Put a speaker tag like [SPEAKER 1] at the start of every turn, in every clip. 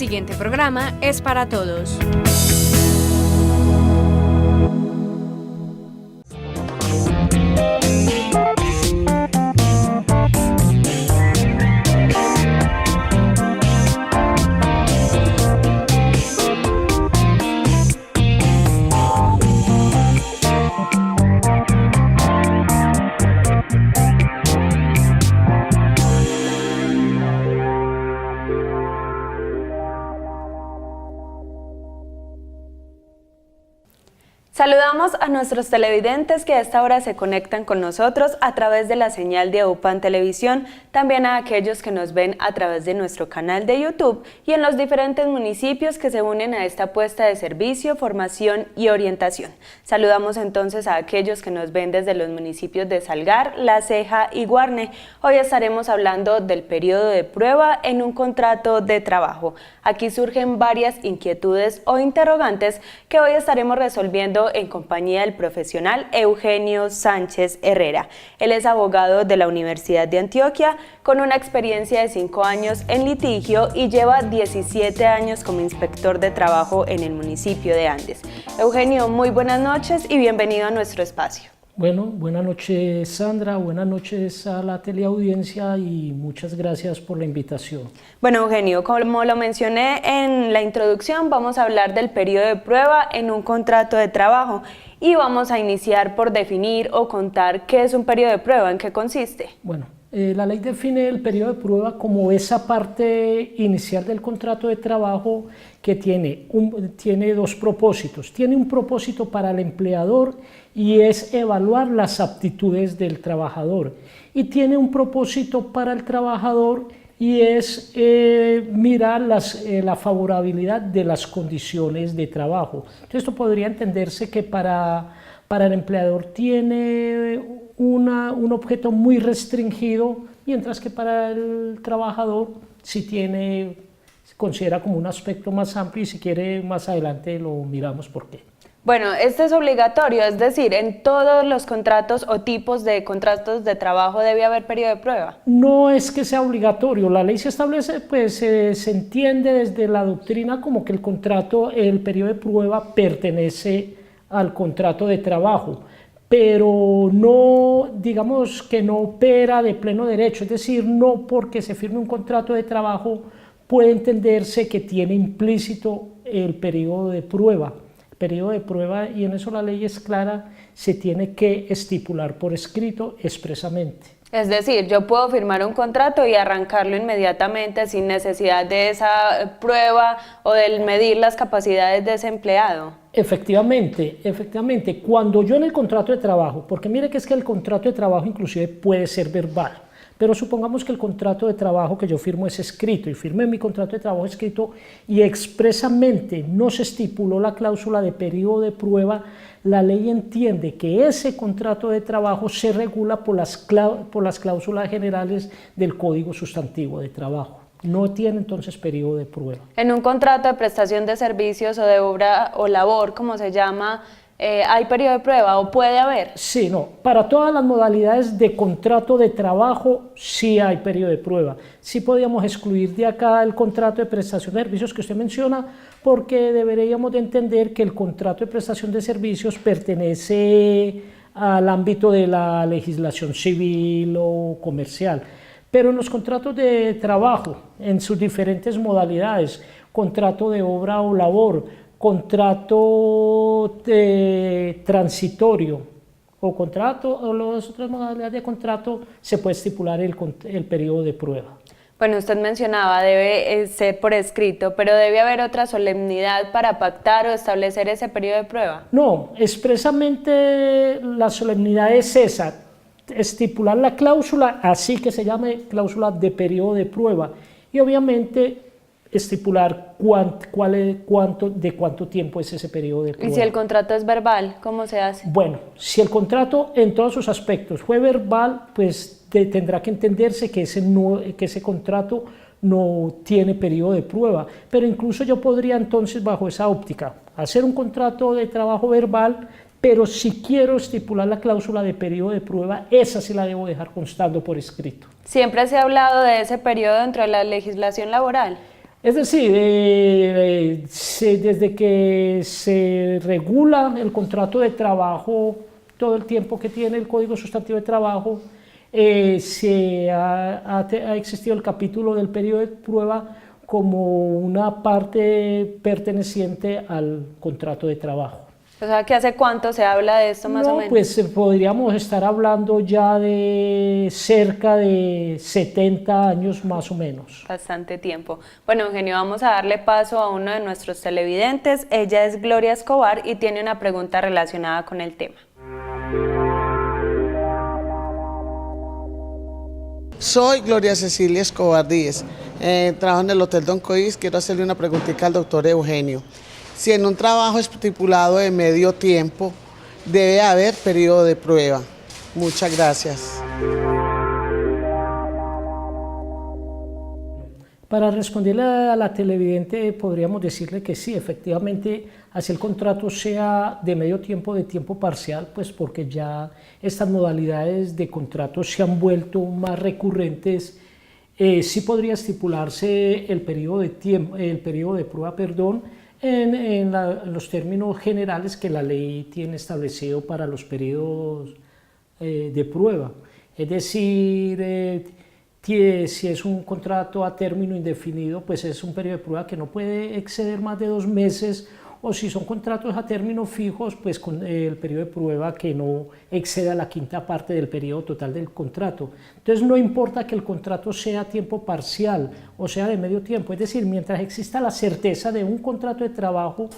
[SPEAKER 1] siguiente programa es para todos.
[SPEAKER 2] Saludamos a nuestros televidentes que a esta hora se conectan con nosotros a través de la señal de UPAN Televisión, también a aquellos que nos ven a través de nuestro canal de YouTube y en los diferentes municipios que se unen a esta apuesta de servicio, formación y orientación. Saludamos entonces a aquellos que nos ven desde los municipios de Salgar, La Ceja y Guarne. Hoy estaremos hablando del periodo de prueba en un contrato de trabajo. Aquí surgen varias inquietudes o interrogantes que hoy estaremos resolviendo en compañía del profesional Eugenio Sánchez Herrera. Él es abogado de la Universidad de Antioquia con una experiencia de 5 años en litigio y lleva 17 años como inspector de trabajo en el municipio de Andes. Eugenio, muy buenas noches y bienvenido a nuestro espacio.
[SPEAKER 3] Bueno, buenas noches Sandra, buenas noches a la teleaudiencia y muchas gracias por la invitación.
[SPEAKER 2] Bueno Eugenio, como lo mencioné en la introducción, vamos a hablar del periodo de prueba en un contrato de trabajo y vamos a iniciar por definir o contar qué es un periodo de prueba, en qué consiste.
[SPEAKER 3] Bueno, la ley define el periodo de prueba como esa parte inicial del contrato de trabajo que tiene dos propósitos. Tiene un propósito para el empleador y es evaluar las aptitudes del trabajador. Y tiene un propósito para el trabajador y es mirar la favorabilidad de las condiciones de trabajo. Entonces, esto podría entenderse que para el empleador tiene un objeto muy restringido, mientras que para el trabajador sí se considera como un aspecto más amplio y si quiere más adelante lo miramos por qué.
[SPEAKER 2] Bueno, este es obligatorio, es decir, en todos los contratos o tipos de contratos de trabajo debe haber periodo de prueba.
[SPEAKER 3] No es que sea obligatorio, la ley se establece, pues se entiende desde la doctrina como que el periodo de prueba pertenece al contrato de trabajo, pero no, digamos que no opera de pleno derecho, es decir, no porque se firme un contrato de trabajo puede entenderse que tiene implícito el periodo de prueba. Periodo de prueba, y en eso la ley es clara, se tiene que estipular por escrito expresamente.
[SPEAKER 2] Es decir, yo puedo firmar un contrato y arrancarlo inmediatamente sin necesidad de esa prueba o de medir las capacidades de ese empleado.
[SPEAKER 3] Efectivamente, cuando yo en el contrato de trabajo, porque mire que es que el contrato de trabajo inclusive puede ser verbal, pero supongamos que el contrato de trabajo que yo firmo es escrito y firmé mi contrato de trabajo escrito y expresamente no se estipuló la cláusula de periodo de prueba, la ley entiende que ese contrato de trabajo se regula por las cláusulas generales del Código Sustantivo de Trabajo. No tiene entonces periodo de prueba.
[SPEAKER 2] En un contrato de prestación de servicios o de obra o labor, como se llama, ¿hay periodo de prueba o puede haber?
[SPEAKER 3] Sí, no. Para todas las modalidades de contrato de trabajo sí hay periodo de prueba. Sí podríamos excluir de acá el contrato de prestación de servicios que usted menciona, porque deberíamos de entender que el contrato de prestación de servicios pertenece al ámbito de la legislación civil o comercial. Pero en los contratos de trabajo, en sus diferentes modalidades, contrato de obra o labor, contrato transitorio o las otras modalidades de contrato, se puede estipular el periodo de prueba.
[SPEAKER 2] Bueno, usted mencionaba, debe ser por escrito, pero ¿debe haber otra solemnidad para pactar o establecer ese periodo de prueba?
[SPEAKER 3] No, expresamente la solemnidad es esa, estipular la cláusula, así que se llame cláusula de periodo de prueba, y obviamente estipular de cuánto tiempo es ese periodo de prueba.
[SPEAKER 2] ¿Y si el contrato es verbal, cómo se hace?
[SPEAKER 3] Bueno, si el contrato en todos sus aspectos fue verbal, pues tendrá que entenderse que ese contrato no tiene periodo de prueba, pero incluso yo podría entonces bajo esa óptica hacer un contrato de trabajo verbal, pero si quiero estipular la cláusula de periodo de prueba, esa sí la debo dejar constando por escrito.
[SPEAKER 2] ¿Siempre se ha hablado de ese periodo dentro de la legislación laboral?
[SPEAKER 3] Es decir, desde que se regula el contrato de trabajo, todo el tiempo que tiene el Código Sustantivo de Trabajo, ha existido el capítulo del periodo de prueba como una parte perteneciente al contrato de trabajo.
[SPEAKER 2] O sea, ¿que hace cuánto se habla de esto más o menos?
[SPEAKER 3] Pues podríamos estar hablando ya de cerca de 70 años más o menos.
[SPEAKER 2] Bastante tiempo. Bueno, Eugenio, vamos a darle paso a uno de nuestros televidentes. Ella es Gloria Escobar y tiene una pregunta relacionada con el tema.
[SPEAKER 4] Soy Gloria Cecilia Escobar Díez, trabajo en el Hotel Don Cois. Quiero hacerle una preguntita al doctor Eugenio. Si en un trabajo estipulado de medio tiempo, debe haber periodo de prueba. Muchas gracias.
[SPEAKER 3] Para responderle a la televidente, podríamos decirle que sí, efectivamente, así el contrato sea de medio tiempo, de tiempo parcial, pues porque ya estas modalidades de contrato se han vuelto más recurrentes, sí podría estipularse el periodo de prueba, en los términos generales que la ley tiene establecido para los periodos de prueba. Es decir, si es un contrato a término indefinido, pues es un periodo de prueba que no puede exceder más de 2 meses, o si son contratos a términos fijos, pues con el periodo de prueba que no exceda la quinta parte del periodo total del contrato. Entonces no importa que el contrato sea a tiempo parcial o sea de medio tiempo, es decir, mientras exista la certeza de un contrato de trabajo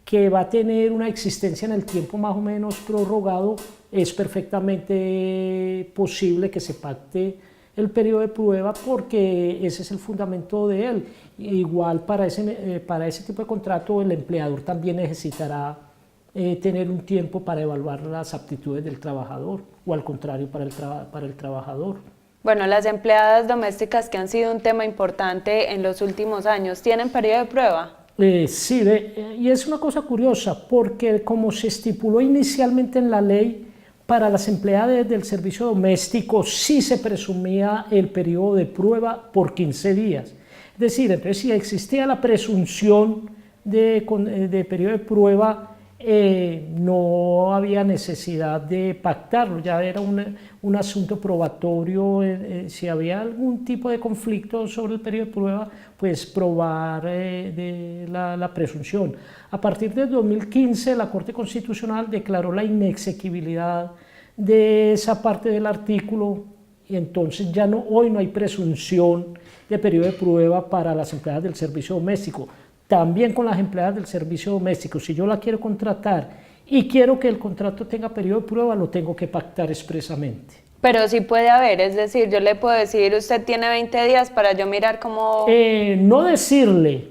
[SPEAKER 3] que va a tener una existencia en el tiempo más o menos prorrogado, es perfectamente posible que se pacte el periodo de prueba, porque ese es el fundamento de él. Igual para ese tipo de contrato el empleador también necesitará tener un tiempo para evaluar las aptitudes del trabajador, o al contrario para el trabajador.
[SPEAKER 2] Bueno, las empleadas domésticas, que han sido un tema importante en los últimos años, ¿tienen periodo de prueba?
[SPEAKER 3] Sí, y es una cosa curiosa, porque como se estipuló inicialmente en la ley, para las empleadas del servicio doméstico sí se presumía el periodo de prueba por 15 días. Es decir, entonces si existía la presunción de periodo de prueba, no había necesidad de pactarlo, ya era un asunto probatorio. Si había algún tipo de conflicto sobre el periodo de prueba, pues probar la presunción. A partir de 2015, la Corte Constitucional declaró la inexequibilidad de esa parte del artículo, y entonces ya hoy no hay presunción de periodo de prueba para las empleadas del servicio doméstico. También con las empleadas del servicio doméstico, si yo la quiero contratar y quiero que el contrato tenga periodo de prueba, lo tengo que pactar expresamente.
[SPEAKER 2] Pero sí puede haber, es decir, yo le puedo decir, usted tiene 20 días para yo mirar cómo...
[SPEAKER 3] No decirle,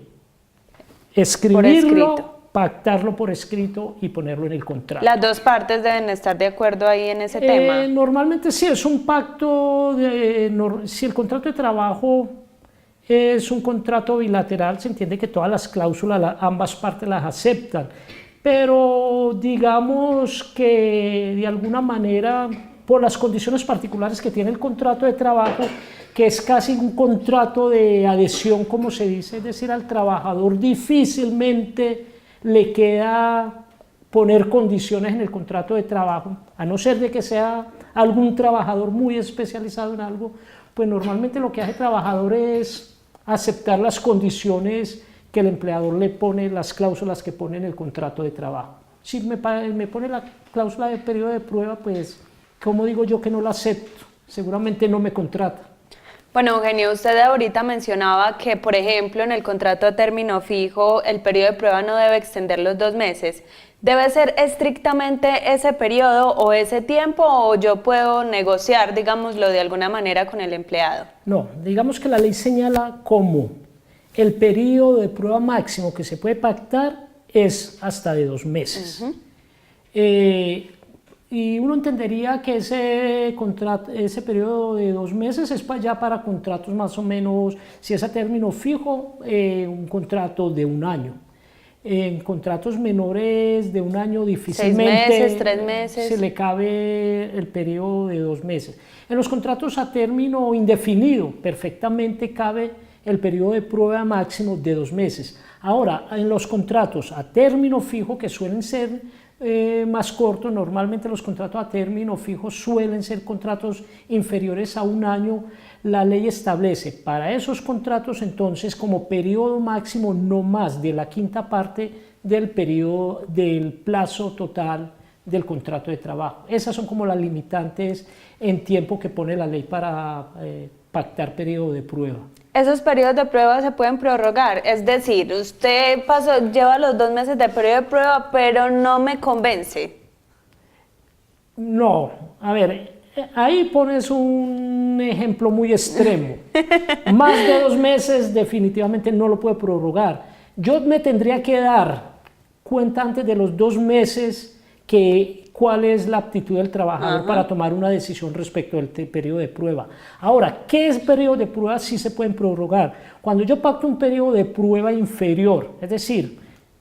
[SPEAKER 3] escribirlo, pactarlo por escrito y ponerlo en el contrato.
[SPEAKER 2] Las dos partes deben estar de acuerdo ahí en ese tema.
[SPEAKER 3] Normalmente sí, es un pacto, si el contrato de trabajo es un contrato bilateral, se entiende que todas las cláusulas, ambas partes las aceptan, pero digamos que de alguna manera, por las condiciones particulares que tiene el contrato de trabajo, que es casi un contrato de adhesión, como se dice, es decir, al trabajador difícilmente le queda poner condiciones en el contrato de trabajo, a no ser de que sea algún trabajador muy especializado en algo, pues normalmente lo que hace el trabajador es aceptar las condiciones que el empleador le pone, las cláusulas que pone en el contrato de trabajo. Si me pone la cláusula de periodo de prueba, pues, ¿cómo digo yo que no la acepto? Seguramente no me contrata.
[SPEAKER 2] Bueno, Eugenio, usted ahorita mencionaba que, por ejemplo, en el contrato a término fijo, el periodo de prueba no debe extender los 2 meses. ¿Debe ser estrictamente ese periodo o ese tiempo, o yo puedo negociar, digámoslo de alguna manera, con el empleado?
[SPEAKER 3] No, digamos que la ley señala como el periodo de prueba máximo que se puede pactar es hasta de 2 meses. Y uno entendería que ese periodo de 2 meses es ya para contratos más o menos, si es a término fijo, un contrato de 1 año. En contratos menores de 1 año difícilmente
[SPEAKER 2] 6 meses, 3 meses.
[SPEAKER 3] Se le cabe el periodo de 2 meses. En los contratos a término indefinido perfectamente cabe el periodo de prueba máximo de 2 meses. Ahora, en los contratos a término fijo, que suelen ser más cortos, normalmente los contratos a término fijo suelen ser contratos inferiores a 1 año, la ley establece para esos contratos entonces como periodo máximo no más de la quinta parte del periodo del plazo total del contrato de trabajo. Esas son como las limitantes en tiempo que pone la ley para pactar periodo de prueba.
[SPEAKER 2] Esos periodos de prueba se pueden prorrogar, es decir, usted lleva los 2 meses de periodo de prueba, pero no me convence.
[SPEAKER 3] No, a ver, ahí pones un ejemplo muy extremo. Más de 2 meses definitivamente no lo puede prorrogar. Yo me tendría que dar cuenta antes de los 2 meses cuál es la aptitud del trabajador para tomar una decisión respecto del periodo de prueba. Ahora, ¿qué es periodo de prueba? Sí se pueden prorrogar. Cuando yo pacto un periodo de prueba inferior, es decir,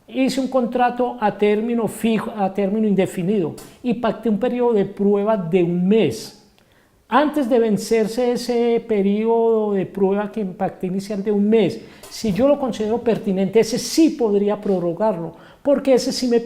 [SPEAKER 3] hice un contrato a término fijo, a término indefinido y pacté un periodo de prueba de 1 mes. Antes de vencerse ese periodo de prueba que pacté inicial de 1 mes, si yo lo considero pertinente, ese sí podría prorrogarlo, porque ese sí me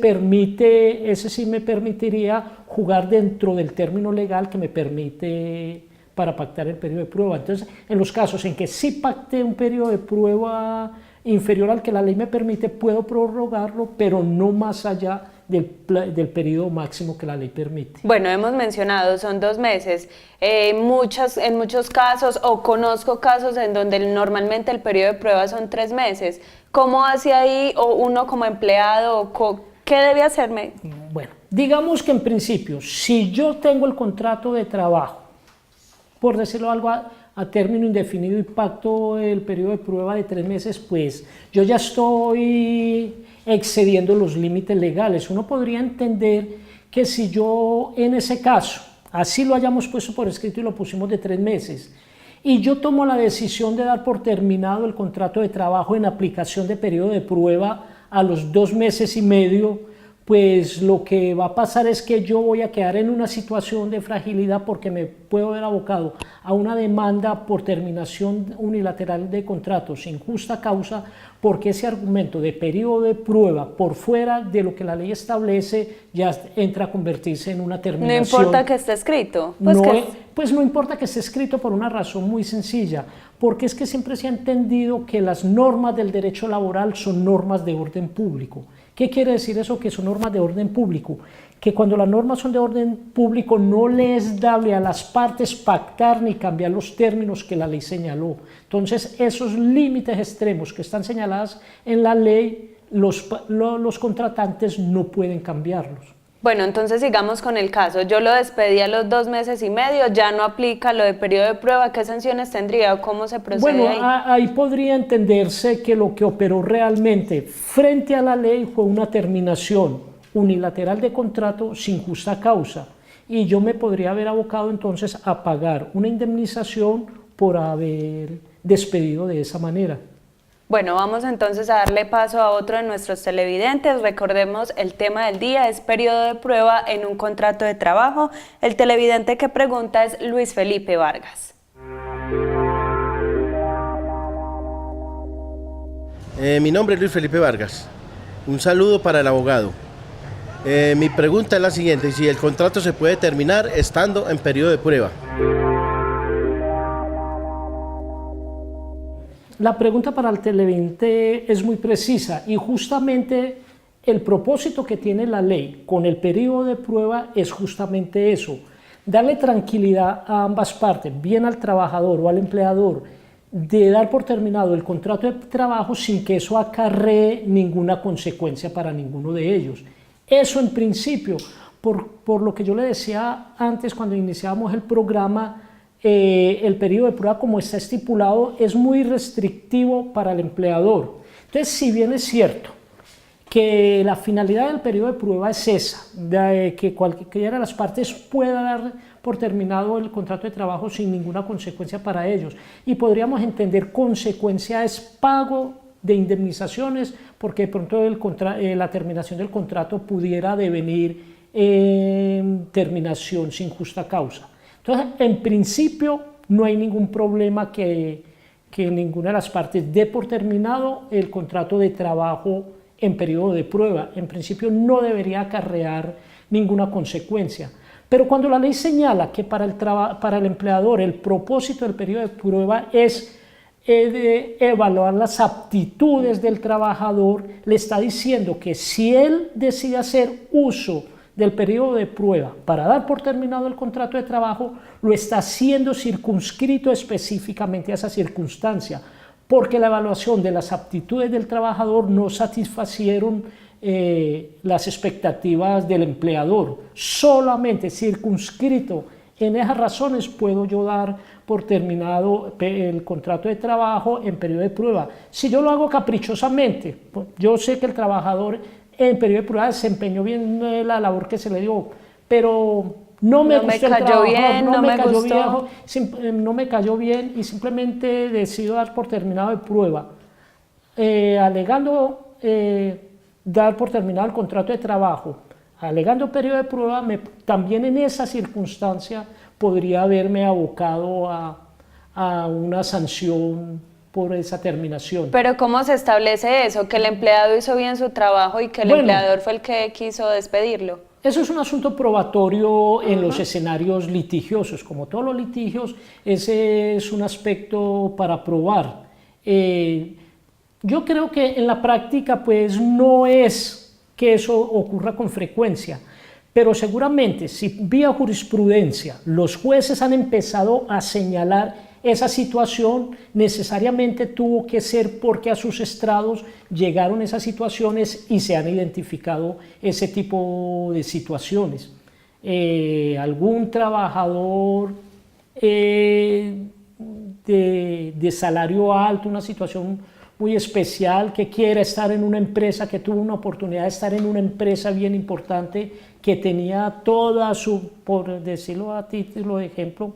[SPEAKER 3] permitiría jugar dentro del término legal que me permite para pactar el periodo de prueba. Entonces, en los casos en que sí pacté un periodo de prueba inferior al que la ley me permite, puedo prorrogarlo, pero no más allá del periodo máximo que la ley permite.
[SPEAKER 2] Bueno, hemos mencionado, son 2 meses. En muchos casos, o conozco casos en donde normalmente el periodo de prueba son 3 meses. ¿Cómo hace ahí, o uno como empleado, qué debe hacerme?
[SPEAKER 3] Bueno, digamos que en principio, si yo tengo el contrato de trabajo, por decirlo algo, a término indefinido y pacto el periodo de prueba de 3 meses, pues yo ya estoy excediendo los límites legales. Uno podría entender que si yo en ese caso, así lo hayamos puesto por escrito y lo pusimos de 3 meses, y yo tomo la decisión de dar por terminado el contrato de trabajo en aplicación de periodo de prueba a los 2 meses y medio, pues lo que va a pasar es que yo voy a quedar en una situación de fragilidad porque me puedo ver abocado a una demanda por terminación unilateral de contrato sin justa causa, porque ese argumento de periodo de prueba por fuera de lo que la ley establece ya entra a convertirse en una terminación.
[SPEAKER 2] No importa que esté escrito.
[SPEAKER 3] Pues no importa que esté escrito por una razón muy sencilla, porque es que siempre se ha entendido que las normas del derecho laboral son normas de orden público. ¿Qué quiere decir eso? Que son normas de orden público, que cuando las normas son de orden público no le es dable a las partes pactar ni cambiar los términos que la ley señaló. Entonces, esos límites extremos que están señalados en la ley, los contratantes no pueden cambiarlos.
[SPEAKER 2] Bueno, entonces sigamos con el caso. Yo lo despedí a los 2 meses y medio, ya no aplica lo de periodo de prueba. ¿Qué sanciones tendría o cómo se procede
[SPEAKER 3] ahí?
[SPEAKER 2] Bueno,
[SPEAKER 3] ahí podría entenderse que lo que operó realmente frente a la ley fue una terminación unilateral de contrato sin justa causa, y yo me podría haber abocado entonces a pagar una indemnización por haber despedido de esa manera.
[SPEAKER 2] Bueno, vamos entonces a darle paso a otro de nuestros televidentes. Recordemos, el tema del día es periodo de prueba en un contrato de trabajo. El televidente que pregunta es Luis Felipe Vargas.
[SPEAKER 5] Mi nombre es Luis Felipe Vargas. Un saludo para el abogado. Mi pregunta es la siguiente: si el contrato se puede terminar estando en periodo de prueba.
[SPEAKER 3] La pregunta para el televidente es muy precisa, y justamente el propósito que tiene la ley con el periodo de prueba es justamente eso: darle tranquilidad a ambas partes, bien al trabajador o al empleador, de dar por terminado el contrato de trabajo sin que eso acarree ninguna consecuencia para ninguno de ellos. Eso en principio, por lo que yo le decía antes cuando iniciábamos el programa, el periodo de prueba, como está estipulado, es muy restrictivo para el empleador. Entonces, si bien es cierto que la finalidad del periodo de prueba es esa, de que cualquiera de las partes pueda dar por terminado el contrato de trabajo sin ninguna consecuencia para ellos, y podríamos entender consecuencia es pago de indemnizaciones, porque de pronto la terminación del contrato pudiera devenir en terminación sin justa causa. Entonces, en principio, no hay ningún problema que que ninguna de las partes dé por terminado el contrato de trabajo en periodo de prueba. En principio no debería acarrear ninguna consecuencia. Pero cuando la ley señala que para el empleador el propósito del periodo de prueba es de evaluar las aptitudes del trabajador, le está diciendo que si él decide hacer uso del periodo de prueba para dar por terminado el contrato de trabajo, lo está haciendo circunscrito específicamente a esa circunstancia, porque la evaluación de las aptitudes del trabajador no satisfacieron las expectativas del empleador. Solamente circunscrito en esas razones puedo yo dar por terminado el contrato de trabajo en periodo de prueba. Si yo lo hago caprichosamente, yo sé que el trabajador en periodo de prueba desempeñó bien la labor que se le dio, pero no me gustó el trabajo, no me cayó bien y simplemente decido dar por terminado de prueba, alegando dar por terminado el contrato de trabajo, alegando periodo de prueba, también en esa circunstancia podría haberme abocado a una sanción por esa terminación.
[SPEAKER 2] Pero ¿cómo se establece eso? ¿Que el empleado hizo bien su trabajo y que el empleador fue el que quiso despedirlo?
[SPEAKER 3] Eso es un asunto probatorio en los escenarios litigiosos. Como todos los litigios, ese es un aspecto para probar. Yo creo que en la práctica pues no es que eso ocurra con frecuencia, pero seguramente si vía jurisprudencia los jueces han empezado a señalar esa situación, necesariamente tuvo que ser porque a sus estrados llegaron esas situaciones y se han identificado ese tipo de situaciones. Algún trabajador de salario alto, una situación muy especial, que quiera estar en una empresa, que tuvo una oportunidad de estar en una empresa bien importante, que tenía toda su, por decirlo a título de ejemplo,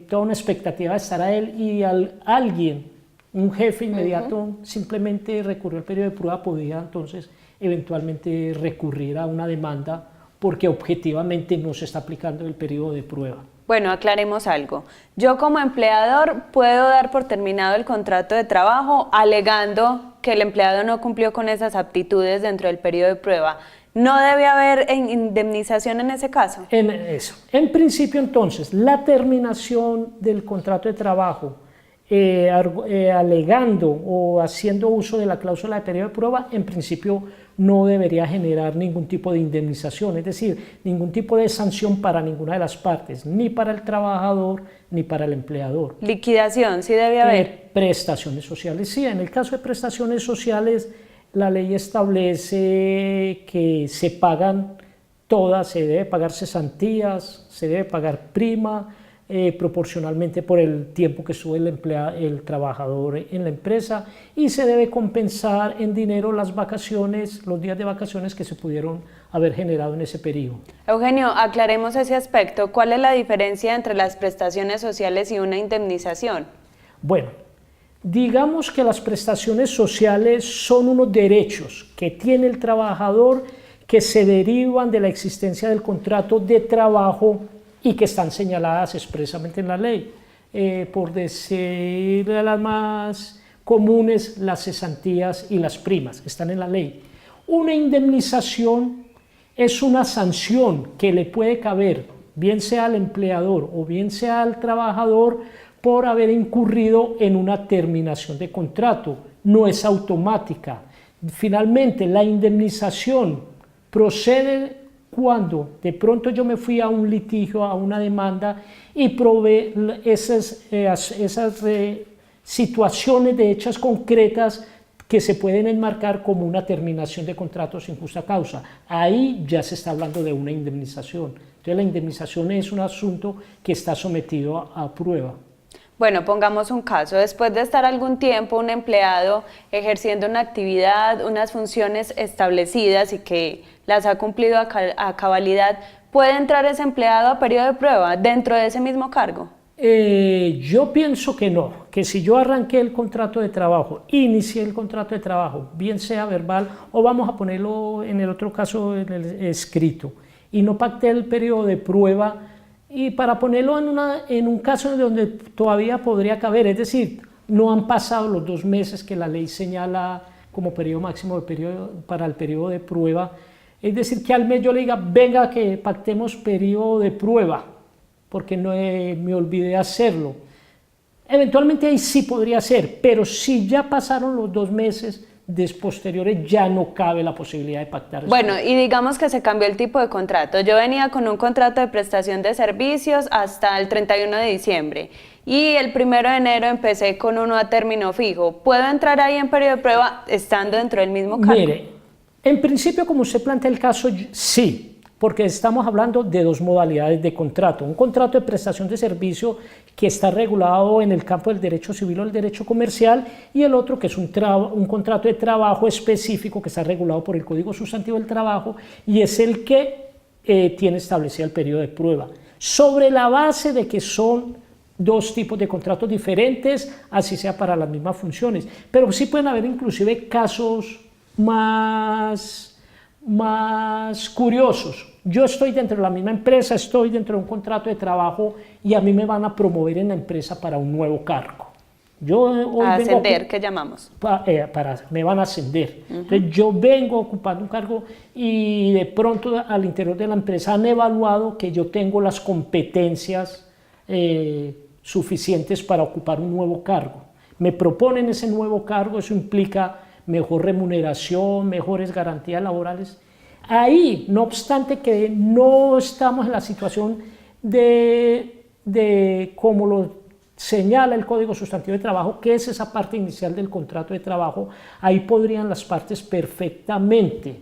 [SPEAKER 3] toda una expectativa de estar a él, y alguien, un jefe inmediato, simplemente recurrió al periodo de prueba, podía entonces eventualmente recurrir a una demanda porque objetivamente no se está aplicando el periodo de prueba.
[SPEAKER 2] Bueno, aclaremos algo. Yo como empleador puedo dar por terminado el contrato de trabajo alegando que el empleado no cumplió con esas aptitudes dentro del periodo de prueba. ¿No debe haber indemnización en ese caso?
[SPEAKER 3] En principio, entonces, la terminación del contrato de trabajo alegando o haciendo uso de la cláusula de periodo de prueba, en principio no debería generar ningún tipo de indemnización, es decir, ningún tipo de sanción para ninguna de las partes, ni para el trabajador ni para el empleador.
[SPEAKER 2] ¿Liquidación sí debe haber?
[SPEAKER 3] Prestaciones sociales, sí. En el caso de prestaciones sociales, la ley establece que se pagan todas, se debe pagar cesantías, se debe pagar prima, proporcionalmente por el tiempo que estuvo el trabajador en la empresa, y se debe compensar en dinero las vacaciones, los días de vacaciones que se pudieron haber generado en ese periodo.
[SPEAKER 2] Eugenio, aclaremos ese aspecto. ¿Cuál es la diferencia entre las prestaciones sociales y una indemnización?
[SPEAKER 3] Bueno, digamos que las prestaciones sociales son unos derechos que tiene el trabajador que se derivan de la existencia del contrato de trabajo y que están señaladas expresamente en la ley. Por decir de las más comunes, las cesantías y las primas están en la ley. Una indemnización es una sanción que le puede caber, bien sea al empleador o bien sea al trabajador, por haber incurrido en una terminación de contrato. No es automática. Finalmente, la indemnización procede cuando de pronto yo me fui a un litigio, a una demanda, y probé esas situaciones de hechos concretas que se pueden enmarcar como una terminación de contrato sin justa causa. Ahí ya se está hablando de una indemnización. Entonces la indemnización es un asunto que está sometido a prueba.
[SPEAKER 2] Bueno, pongamos un caso. Después de estar algún tiempo un empleado ejerciendo una actividad, unas funciones establecidas y que las ha cumplido a cabalidad, ¿puede entrar ese empleado a periodo de prueba dentro de ese mismo cargo?
[SPEAKER 3] Yo pienso que no, que si yo arranqué el contrato de trabajo, inicié el contrato de trabajo, bien sea verbal o vamos a ponerlo en el otro caso en el escrito, y no pacté el periodo de prueba, y para ponerlo en un caso donde todavía podría caber, es decir, no han pasado los 2 meses que la ley señala como periodo máximo para el periodo de prueba. Es decir, que al mes yo le diga, venga que pactemos periodo de prueba, porque no me olvidé hacerlo. Eventualmente ahí sí podría ser, pero si ya pasaron los 2 meses posteriores, ya no cabe la posibilidad de pactar.
[SPEAKER 2] Bueno, y digamos que se cambió el tipo de contrato. Yo venía con un contrato de prestación de servicios hasta el 31 de diciembre y el 1 de enero empecé con uno a término fijo. ¿Puedo entrar ahí en periodo de prueba estando dentro del mismo cargo?
[SPEAKER 3] Mire, en principio, como usted plantea el caso, sí, porque estamos hablando de 2 modalidades de contrato. Un contrato de prestación de servicio que está regulado en el campo del derecho civil o el derecho comercial, y el otro que es un contrato de trabajo específico que está regulado por el Código Sustantivo del Trabajo y es el que tiene establecido el periodo de prueba. Sobre la base de que son 2 tipos de contratos diferentes, así sea para las mismas funciones. Pero sí pueden haber inclusive casos más curiosos. Yo estoy dentro de la misma empresa, estoy dentro de un contrato de trabajo y a mí me van a promover en la empresa para un nuevo cargo. Yo hoy
[SPEAKER 2] ascender, ¿qué llamamos?
[SPEAKER 3] Me van a ascender. Entonces yo vengo ocupando un cargo y de pronto al interior de la empresa han evaluado que yo tengo las competencias suficientes para ocupar un nuevo cargo. Me proponen ese nuevo cargo, eso implica mejor remuneración, mejores garantías laborales. Ahí, no obstante que no estamos en la situación de como lo señala el Código Sustantivo de Trabajo, que es esa parte inicial del contrato de trabajo, ahí podrían las partes perfectamente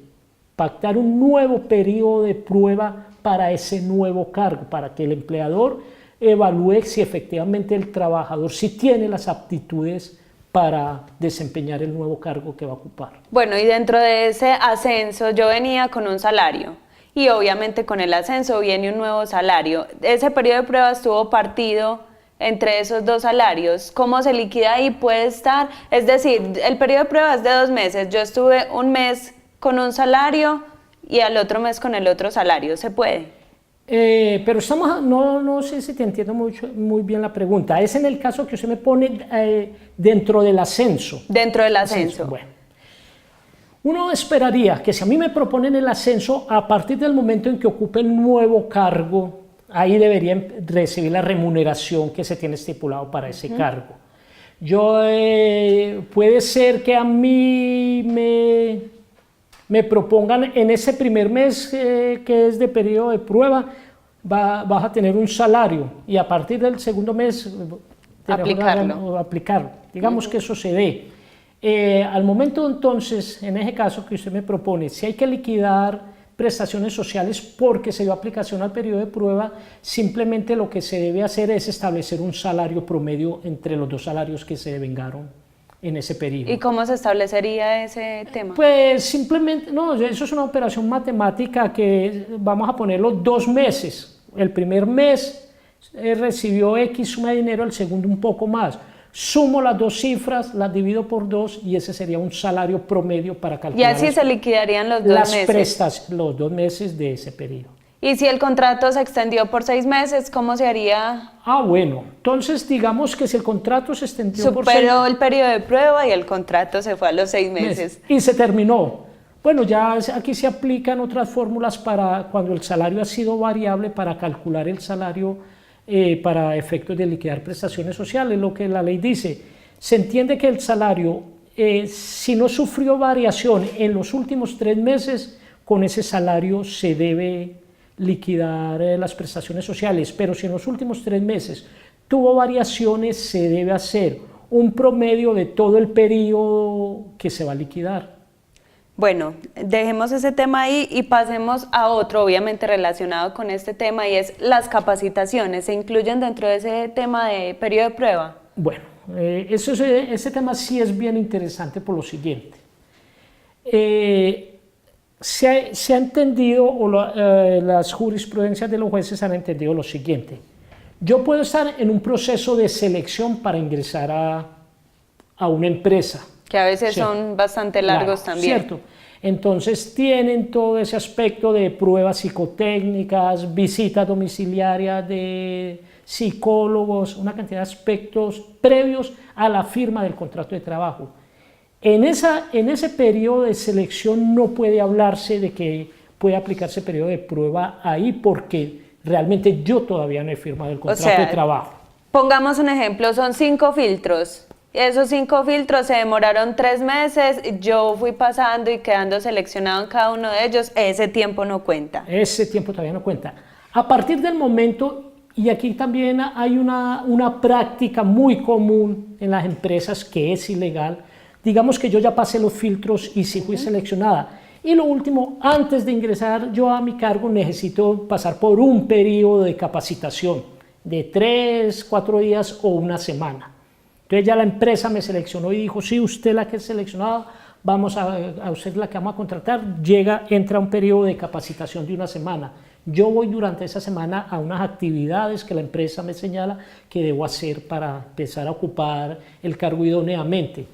[SPEAKER 3] pactar un nuevo periodo de prueba para ese nuevo cargo, para que el empleador evalúe si efectivamente el trabajador sí tiene las aptitudes para desempeñar el nuevo cargo que va a ocupar.
[SPEAKER 2] Bueno, y dentro de ese ascenso yo venía con un salario y obviamente con el ascenso viene un nuevo salario. Ese periodo de prueba estuvo partido entre esos 2 salarios. ¿Cómo se liquida ahí? Puede estar, es decir, el periodo de prueba es de 2 meses. Yo estuve un mes con un salario y al otro mes con el otro salario. ¿Se puede?
[SPEAKER 3] Pero no sé si te entiendo muy bien la pregunta. Es en el caso que usted me pone dentro del ascenso.
[SPEAKER 2] Dentro del ascenso.
[SPEAKER 3] Bueno, uno esperaría que si a mí me proponen el ascenso, a partir del momento en que ocupe el nuevo cargo, ahí deberían recibir la remuneración que se tiene estipulado para ese cargo. Puede ser que a mí me propongan en ese primer mes que es de periodo de prueba, vas a tener un salario y a partir del segundo mes aplicarlo. Digamos que eso se dé. Al momento entonces, en ese caso que usted me propone, si hay que liquidar prestaciones sociales porque se dio aplicación al periodo de prueba, simplemente lo que se debe hacer es establecer un salario promedio entre los 2 salarios que se devengaron en ese periodo.
[SPEAKER 2] ¿Y cómo se establecería ese tema?
[SPEAKER 3] Pues simplemente, no, eso es una operación matemática que vamos a poner los 2 meses. El primer mes recibió X suma de dinero, el segundo un poco más. Sumo las 2 cifras, las divido por 2 y ese sería un salario promedio para calcular.
[SPEAKER 2] Y así se liquidarían los 2 meses.
[SPEAKER 3] Los 2 meses de ese periodo.
[SPEAKER 2] Y si el contrato se extendió por 6 meses, ¿cómo se haría?
[SPEAKER 3] Bueno, entonces digamos que si el contrato se extendió por 6 meses.
[SPEAKER 2] Superó el periodo de prueba y el contrato se fue a los 6 meses.
[SPEAKER 3] Y se terminó. Bueno, ya aquí se aplican otras fórmulas para cuando el salario ha sido variable para calcular el salario para efectos de liquidar prestaciones sociales. Lo que la ley dice, se entiende que el salario, si no sufrió variación en los últimos 3 meses, con ese salario se debe liquidar las prestaciones sociales, pero si en los últimos 3 meses tuvo variaciones, se debe hacer un promedio de todo el periodo que se va a liquidar.
[SPEAKER 2] Bueno, dejemos ese tema ahí y pasemos a otro, obviamente relacionado con este tema, y es las capacitaciones. ¿Se incluyen dentro de ese tema de periodo de prueba?
[SPEAKER 3] Bueno, ese tema sí es bien interesante por lo siguiente. Se ha entendido, o las jurisprudencias de los jueces han entendido lo siguiente. Yo puedo estar en un proceso de selección para ingresar a una empresa.
[SPEAKER 2] Que a veces son bastante largos también.
[SPEAKER 3] Cierto. Entonces tienen todo ese aspecto de pruebas psicotécnicas, visitas domiciliarias de psicólogos, una cantidad de aspectos previos a la firma del contrato de trabajo. En ese periodo de selección no puede hablarse de que puede aplicarse periodo de prueba ahí, porque realmente yo todavía no he firmado el contrato de trabajo.
[SPEAKER 2] Pongamos un ejemplo, son 5 filtros. Esos 5 filtros se demoraron 3 meses, yo fui pasando y quedando seleccionado en cada uno de ellos, ese tiempo no cuenta.
[SPEAKER 3] Ese tiempo todavía no cuenta. A partir del momento, y aquí también hay una práctica muy común en las empresas que es ilegal, digamos que yo ya pasé los filtros y sí fui seleccionada. Y lo último, antes de ingresar yo a mi cargo necesito pasar por un periodo de capacitación de 3, 4 días o una semana. Entonces ya la empresa me seleccionó y dijo, sí, usted la que es seleccionada, vamos a usted la que vamos a contratar, entra un periodo de capacitación de una semana. Yo voy durante esa semana a unas actividades que la empresa me señala que debo hacer para empezar a ocupar el cargo idóneamente.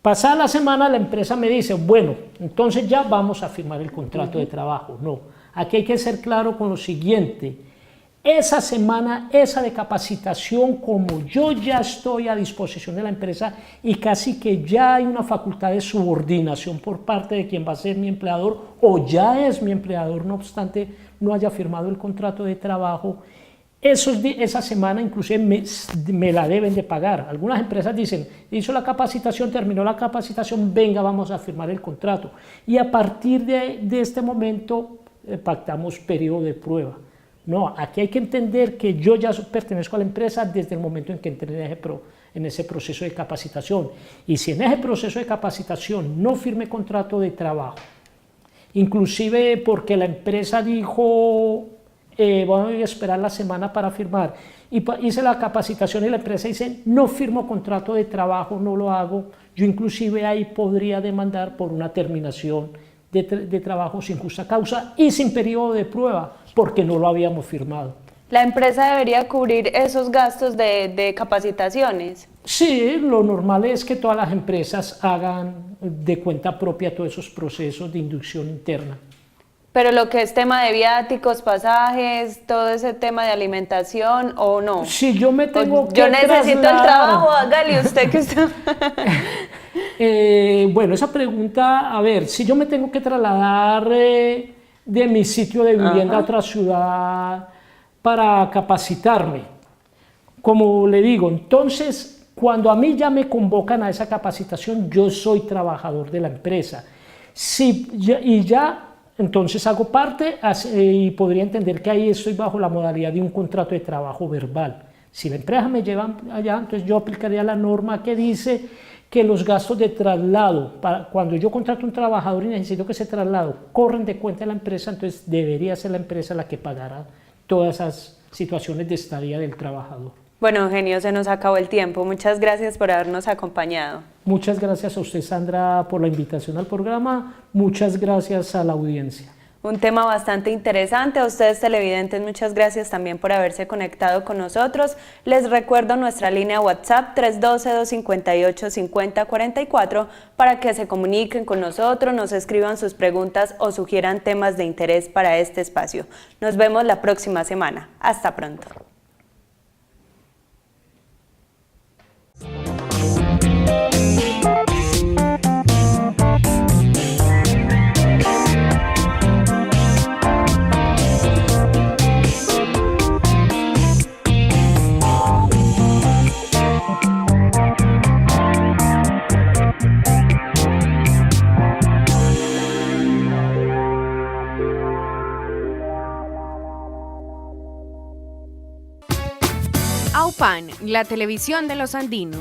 [SPEAKER 3] Pasada la semana la empresa me dice, bueno, entonces ya vamos a firmar el contrato de trabajo. No, aquí hay que ser claro con lo siguiente. Esa semana, esa de capacitación, como yo ya estoy a disposición de la empresa y casi que ya hay una facultad de subordinación por parte de quien va a ser mi empleador o ya es mi empleador, no obstante no haya firmado el contrato de trabajo, esa semana inclusive me la deben de pagar. Algunas empresas dicen, hizo la capacitación, terminó la capacitación, venga, vamos a firmar el contrato. Y a partir de este momento pactamos periodo de prueba. No, aquí hay que entender que yo ya pertenezco a la empresa desde el momento en que entré en ese proceso de capacitación. Y si en ese proceso de capacitación no firmé contrato de trabajo, inclusive porque la empresa dijo, voy a esperar la semana para firmar, y hice la capacitación y la empresa dice, no firmo contrato de trabajo, no lo hago, yo inclusive ahí podría demandar por una terminación de trabajo sin justa causa y sin periodo de prueba, porque no lo habíamos firmado.
[SPEAKER 2] ¿La empresa debería cubrir esos gastos de capacitaciones?
[SPEAKER 3] Sí, lo normal es que todas las empresas hagan de cuenta propia todos esos procesos de inducción interna.
[SPEAKER 2] Pero lo que es tema de viáticos, pasajes, todo ese tema de alimentación, ¿o no?
[SPEAKER 3] Si yo me tengo que
[SPEAKER 2] yo necesito el trabajo, hágale usted que usted...
[SPEAKER 3] Bueno, esa pregunta, a ver, si yo me tengo que trasladar de mi sitio de vivienda a otra ciudad para capacitarme, como le digo, entonces cuando a mí ya me convocan a esa capacitación, yo soy trabajador de la empresa. Entonces hago parte y podría entender que ahí estoy bajo la modalidad de un contrato de trabajo verbal. Si la empresa me lleva allá, entonces yo aplicaría la norma que dice que los gastos de traslado, cuando yo contrato un trabajador y necesito que ese traslado corren de cuenta de la empresa, entonces debería ser la empresa la que pagara todas esas situaciones de estadía del trabajador.
[SPEAKER 2] Bueno, Eugenio, se nos acabó el tiempo. Muchas gracias por habernos acompañado.
[SPEAKER 3] Muchas gracias a usted, Sandra, por la invitación al programa. Muchas gracias a la audiencia.
[SPEAKER 2] Un tema bastante interesante. A ustedes televidentes, muchas gracias también por haberse conectado con nosotros. Les recuerdo nuestra línea WhatsApp 312-258-5044 para que se comuniquen con nosotros, nos escriban sus preguntas o sugieran temas de interés para este espacio. Nos vemos la próxima semana. Hasta pronto.
[SPEAKER 1] AUPAN, la televisión de los andinos.